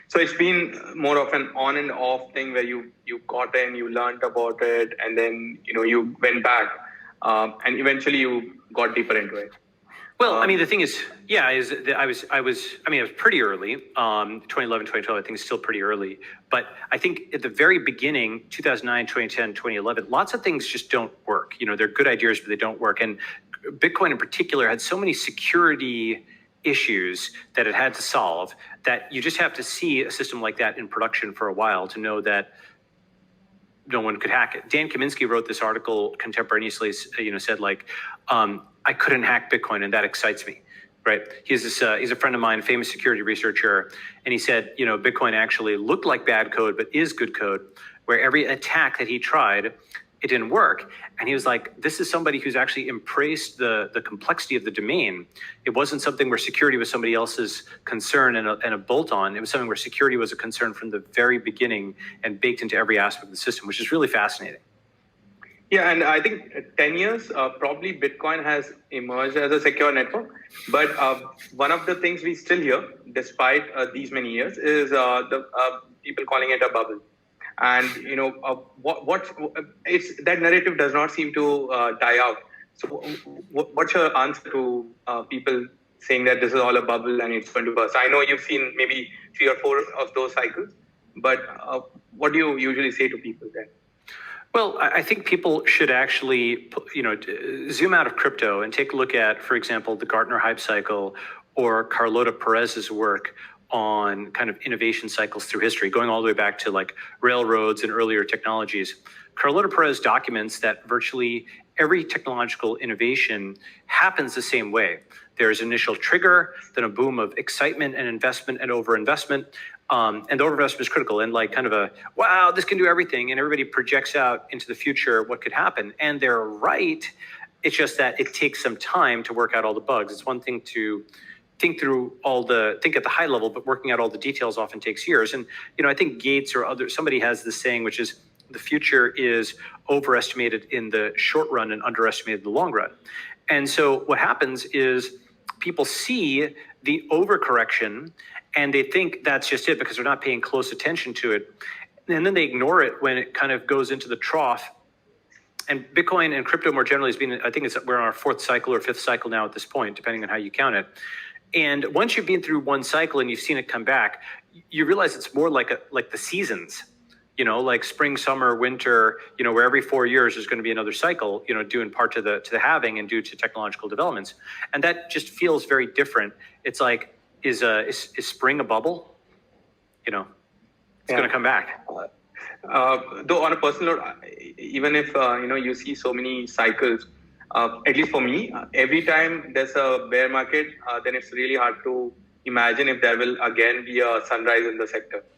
So it's been more of an on and off thing where you got in, you learned about it, and then you went back, and eventually you got deeper into it. Well, I mean, the thing is, I was pretty early. 2011, 2012, I think is still pretty early. But I think at the very beginning, 2009, 2010, 2011, lots of things just don't work. They're good ideas, but they don't work. And Bitcoin in particular had so many security issues that it had to solve that you just have to see a system like that in production for a while to know that no one could hack it. Dan Kaminsky wrote this article contemporaneously, said like, I couldn't hack Bitcoin, and that excites me, right? He's a friend of mine, famous security researcher, and he said, Bitcoin actually looked like bad code, but is good code, where every attack that he tried, it didn't work. And he was like, this is somebody who's actually embraced the complexity of the domain. It wasn't something where security was somebody else's concern and a bolt-on. It was something where security was a concern from the very beginning and baked into every aspect of the system, which is really fascinating. Yeah, and I think 10 years, probably Bitcoin has emerged as a secure network. But one of the things we still hear, despite these many years, is the people calling it a bubble. And it's that narrative does not seem to die out. So what's your answer to people saying that this is all a bubble and it's going to burst? I know you've seen maybe 3 or 4 of those cycles, but what do you usually say to people then? Well, I think people should actually, zoom out of crypto and take a look at, for example, the Gartner hype cycle or Carlota Perez's work on kind of innovation cycles through history, going all the way back to like railroads and earlier technologies. Carlota Perez documents that virtually every technological innovation happens the same way. There's initial trigger, then a boom of excitement and investment and overinvestment. And the overinvestment is critical and like kind of a, wow, this can do everything. And everybody projects out into the future what could happen. And they're right. It's just that it takes some time to work out all the bugs. It's one thing to think at the high level, but working out all the details often takes years. And, I think Gates or somebody has this saying, which is the future is overestimated in the short run and underestimated in the long run. And so what happens is people see the overcorrection and they think that's just it because they're not paying close attention to it. And then they ignore it when it kind of goes into the trough. And Bitcoin and crypto more generally has been, I think we're on our 4th cycle or 5th cycle now at this point, depending on how you count it. And once you've been through one cycle and you've seen it come back, you realize it's more like the seasons, like spring, summer, winter, where every 4 years there's going to be another cycle, due in part to the halving and due to technological developments. And that just feels very different. It's like, is spring a bubble? It's going to come back. Though on a personal note, even if you see so many cycles, at least for me, every time there's a bear market, then it's really hard to imagine if there will again be a sunrise in the sector.